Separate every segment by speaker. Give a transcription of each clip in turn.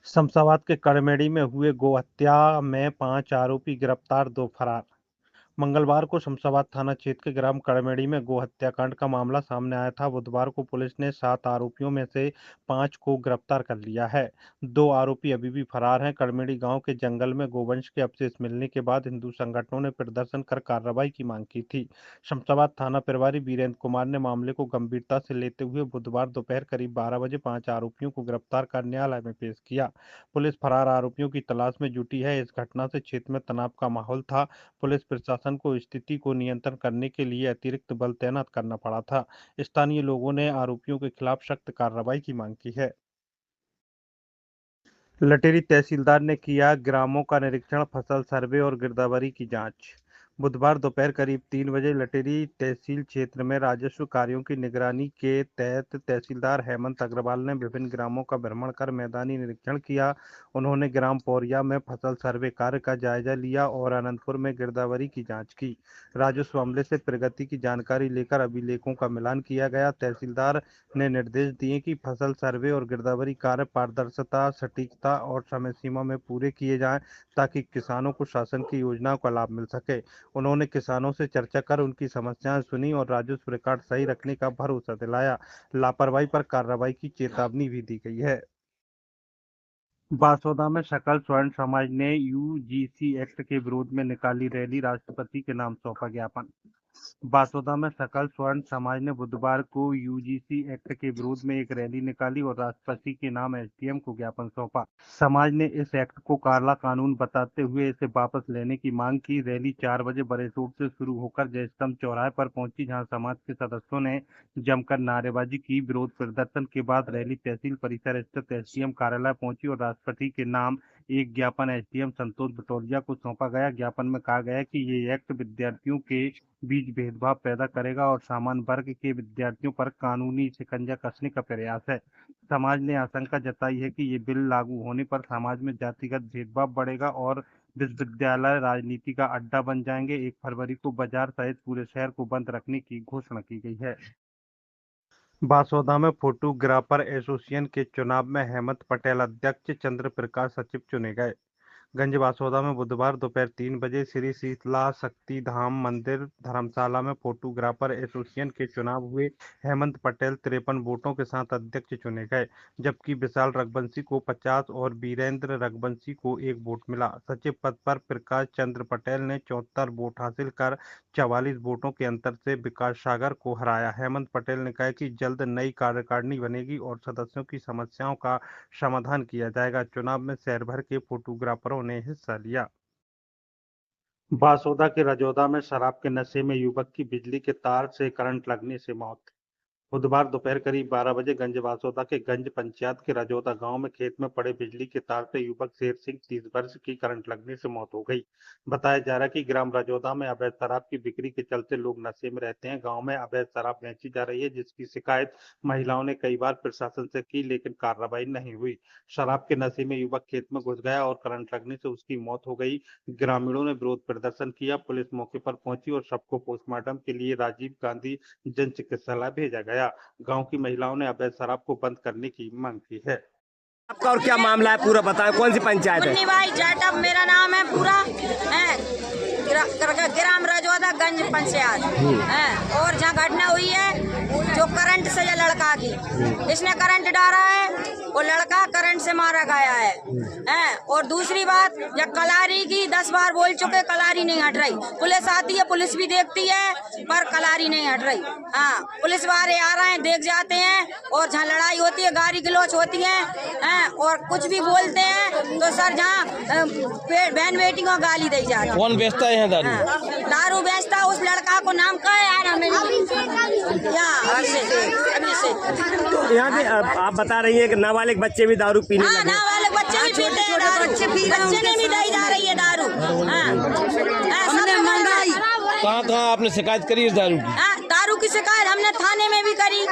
Speaker 1: शमशाबाद के कड़मेड़ी में हुए गोहत्या में 5 आरोपी गिरफ्तार, 2 फरार। मंगलवार को शमशाबाद थाना क्षेत्र के ग्राम कड़मेड़ी में गोहत्याकांड का मामला सामने आया था। बुधवार को पुलिस ने 7 आरोपियों में से 5 को गिरफ्तार कर लिया है। 2 आरोपी अभी भी फरार हैं। कड़मेड़ी गांव के जंगल में गोवंश के अवशेष मिलने के बाद हिंदू संगठनों ने प्रदर्शन कर कार्रवाई की मांग की थी। शमशाबाद थाना प्रभारी वीरेंद्र कुमार ने मामले को गंभीरता से लेते हुए बुधवार दोपहर करीब 12 बजे 5 आरोपियों को गिरफ्तार कर न्यायालय में पेश किया। पुलिस फरार आरोपियों की तलाश में जुटी है। इस घटना से क्षेत्र में तनाव का माहौल था। पुलिस प्रशासन को स्थिति को नियंत्रण करने के लिए अतिरिक्त बल तैनात करना पड़ा था। स्थानीय लोगों ने आरोपियों के खिलाफ सख्त कार्रवाई की मांग की है। लटेरी तहसीलदार ने किया ग्रामों का निरीक्षण, फसल सर्वे और गिरदावरी की जांच। बुधवार दोपहर करीब 3 बजे लटेरी तहसील क्षेत्र में राजस्व कार्यों की निगरानी के तहत तहसीलदार हेमंत अग्रवाल ने विभिन्न ग्रामों का भ्रमण कर मैदानी निरीक्षण किया। उन्होंने ग्राम पौरिया में फसल सर्वे कार्य का जायजा लिया और अनंतपुर में गिरदावरी की जांच की। राजस्व अमले से प्रगति की जानकारी लेकर अभिलेखों का मिलान किया गया। तहसीलदार ने निर्देश दिए कि फसल सर्वे और गिरदावरी कार्य पारदर्शिता, सटीकता और समय सीमा में पूरे किए जाएं, ताकि किसानों को शासन की योजनाओं का लाभ मिल सके। उन्होंने किसानों से चर्चा कर उनकी समस्याएं सुनी और राजस्व रिकॉर्ड सही रखने का भरोसा दिलाया। लापरवाही पर कार्रवाई की चेतावनी भी दी गई है। बासोदा में सकल स्वर्ण समाज ने यूजीसी एक्ट के विरोध में निकाली रैली, राष्ट्रपति के नाम सौंपा ज्ञापन। बासोदा में सकल स्वर्ण समाज ने बुधवार को यूजीसी एक्ट के विरोध में एक रैली निकाली और राष्ट्रपति के नाम एसडीएम को ज्ञापन सौंपा। समाज ने इस एक्ट को काला कानून बताते हुए इसे वापस लेने की मांग की। रैली 4 बजे बड़े रोड से शुरू होकर जयस्तंभ चौराहे पर पहुंची, जहां समाज के सदस्यों ने जमकर नारेबाजी की। विरोध प्रदर्शन के बाद रैली तहसील परिसर स्थित एसडीएम कार्यालय पहुंची और राष्ट्रपति के नाम एक ज्ञापन एसडीएम संतोष बटोलिया को सौंपा गया। ज्ञापन में कहा गया कि ये एक्ट विद्यार्थियों के बीच भेदभाव पैदा करेगा और सामान्य वर्ग के विद्यार्थियों पर कानूनी शिकंजा कसने का प्रयास है। समाज ने आशंका जताई है कि ये बिल लागू होने पर समाज में जातिगत भेदभाव बढ़ेगा और विश्वविद्यालय राजनीति का अड्डा बन जाएंगे। 1 फरवरी को बाजार सहित पूरे शहर को बंद रखने की घोषणा की गई है। बासोदा में फोटोग्राफर एसोसिएशन के चुनाव में हेमंत पटेल अध्यक्ष, चंद्र प्रकाश सचिव चुने गए। गंज बासोदा में बुधवार दोपहर 3 बजे श्री शीतला शक्ति धाम मंदिर धर्मशाला में फोटोग्राफर एसोसिएशन के चुनाव हुए। हेमंत पटेल 53 वोटों के साथ अध्यक्ष चुने गए, जबकि विशाल रघुवंशी को 50 और वीरेंद्र रघुवंशी को 1 वोट मिला। सचिव पद पर प्रकाश चंद्र पटेल ने 74 वोट हासिल कर 44 वोटों के अंतर से विकास सागर को हराया। हेमंत पटेल ने कहा कि जल्द नई कार्यकारिणी बनेगी और सदस्यों की समस्याओं का समाधान किया जाएगा। चुनाव में शहर भर के फोटोग्राफरों ने हिस्सा लिया। बासोदा के रजौदा में शराब के नशे में युवक की बिजली के तार से करंट लगने से मौत। बुधवार दोपहर करीब 12 बजे गंज बासोदा के गंज पंचायत के रजौदा गांव में खेत में पड़े बिजली के तार से युवक शेर सिंह 30 वर्ष की करंट लगने से मौत हो गई। बताया जा रहा है कि ग्राम रजौदा में अवैध शराब की बिक्री के चलते लोग नशे में रहते हैं। गांव में अवैध शराब बेची जा रही है, जिसकी शिकायत महिलाओं ने कई बार प्रशासन से की, लेकिन कार्रवाई नहीं हुई। शराब के नशे में युवक खेत में घुस गया और करंट लगने से उसकी मौत हो गई। ग्रामीणों ने विरोध प्रदर्शन किया। पुलिस मौके पर पहुंची और शव को पोस्टमार्टम के लिए राजीव गांधी जन चिकित्सालय भेजा गया। गांव की महिलाओं ने अवैध शराब को बंद करने की मांग की है।
Speaker 2: आपका और क्या मामला है, पूरा बताएं। कौन सी पंचायत है?
Speaker 3: भाई जाटव मेरा नाम है, पूरा है ग्राम रजौदा गंज पंचायत है। और जहाँ घटना हुई है जो करंट से ये लड़का की, इसने करंट डाला है, वो लड़का करंट से मारा गया है। और दूसरी बात, जब कलारी की 10 बार बोल चुके, कलारी नहीं हट रही। पुलिस आती है, पुलिस भी देखती है, पर कलारी नहीं हट रही। हाँ, पुलिस वाले आ रहे हैं, देख जाते हैं, और जहाँ लड़ाई होती है, गाड़ी गलौच होती है, और कुछ भी बोलते हैं तो सर जहाँ बहन बेटी को गाली दी जाती है।
Speaker 2: कौन बेचता है यहाँ दारू?
Speaker 3: दारू बेचता उस लड़का को नाम का है यार, हमें
Speaker 2: तो यहाँ पे आप बता रही है कि नाबालिग बच्चे भी दारू पीने लगे।
Speaker 3: नाबालिग बच्चे भी पीते हैं दारू, बच्चे ने भी दी जा रही है दारू।
Speaker 2: कहाँ आपने शिकायत करी इस दारू की?
Speaker 3: दारू की शिकायत हमने थाने में भी करी,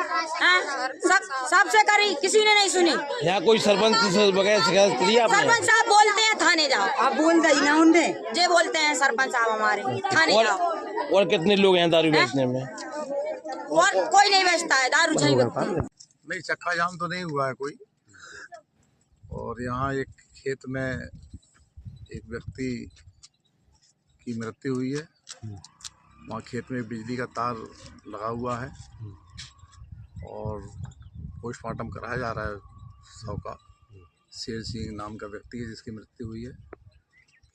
Speaker 3: सबसे करी, किसी ने नहीं सुनी।
Speaker 2: यहाँ कोई सरपंच वगैरह शिकायत करी आपने?
Speaker 3: सरपंच साहब बोलते हैं थाने जाओ,
Speaker 4: आप बोल दे ना उनने
Speaker 3: जे बोलते हैं सरपंच साहब हमारे थाने जाओ।
Speaker 2: और कितने लोग हैं दारू बेचने में?
Speaker 3: और कोई नहीं बेचता है दारू, नहीं बेचती।
Speaker 5: नहीं, चक्का जाम तो नहीं हुआ है कोई,
Speaker 4: और यहाँ एक खेत में एक व्यक्ति की मृत्यु हुई है। वहाँ खेत में बिजली का तार लगा हुआ है और पोस्टमार्टम कराया जा रहा है शव का। शेर सिंह नाम का व्यक्ति है जिसकी मृत्यु हुई है।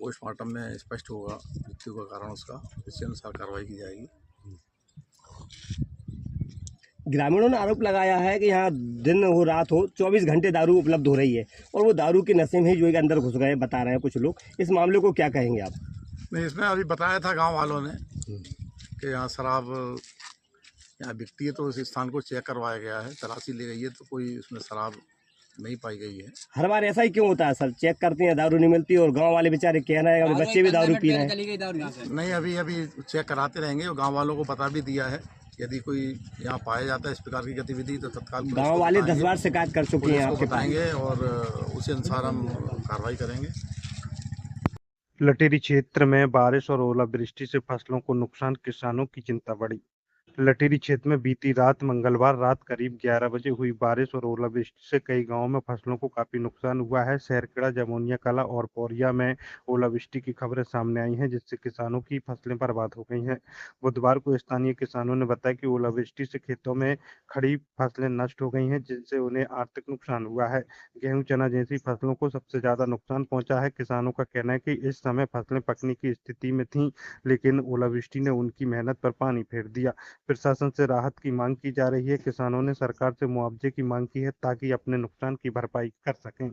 Speaker 4: पोस्टमार्टम में स्पष्ट होगा मृत्यु का कारण उसका, इसके अनुसार कार्रवाई की जाएगी।
Speaker 2: ग्रामीणों ने आरोप लगाया है कि यहाँ दिन हो रात हो 24 घंटे दारू उपलब्ध हो रही है और वो दारू के नशे में ही जो है अंदर घुस गए, बता रहे हैं कुछ लोग। इस मामले को क्या कहेंगे आप?
Speaker 4: नहीं, इसमें अभी बताया था गांव वालों ने कि यहाँ शराब यहाँ बिकती है, तो इस स्थान को चेक करवाया गया है, तलाशी ली गई है, तो कोई उसमें शराब नहीं पाई गई है।
Speaker 2: हर बार ऐसा ही क्यों होता है सर? चेक करते हैं, दारू नहीं मिलती और गांव वाले बेचारे कह रहे हैं बच्चे भी दारू पी रहे हैं।
Speaker 4: नहीं, अभी चेक कराते रहेंगे और गांव वालों को बता भी दिया है, यदि कोई यहाँ पाया जाता है इस प्रकार की गतिविधि तो तत्काल
Speaker 2: गांव वाले 10 बार शिकायत कर चुके हैं, आपको
Speaker 4: बताएंगे और उसी अनुसार हम कार्रवाई करेंगे।
Speaker 1: लटेरी क्षेत्र में बारिश और ओलावृष्टि से फसलों को नुकसान, किसानों की चिंता बढ़ी। लटेरी क्षेत्र में बीती रात मंगलवार रात करीब 11 बजे हुई बारिश और ओलावृष्टि से कई गांवों में फसलों को काफी नुकसान हुआ है। शहरखेड़ा, जमोनिया कला और पौरिया में ओलावृष्टि की खबरें सामने आई हैं, जिससे किसानों की फसलें बर्बाद हो गई हैं। बुधवार को स्थानीय किसानों ने बताया कि ओलावृष्टि से खेतों में खड़ी फसलें नष्ट हो गई हैं, जिनसे उन्हें आर्थिक नुकसान हुआ है। गेहूं, चना जैसी फसलों को सबसे ज्यादा नुकसान पहुंचा है। किसानों का कहना है कि इस समय फसलें पकने की स्थिति में थीं, लेकिन ओलावृष्टि ने उनकी मेहनत पर पानी फेर दिया। प्रशासन से राहत की मांग की जा रही है। किसानों ने सरकार से मुआवजे की मांग की है ताकि अपने नुकसान की भरपाई कर सकें।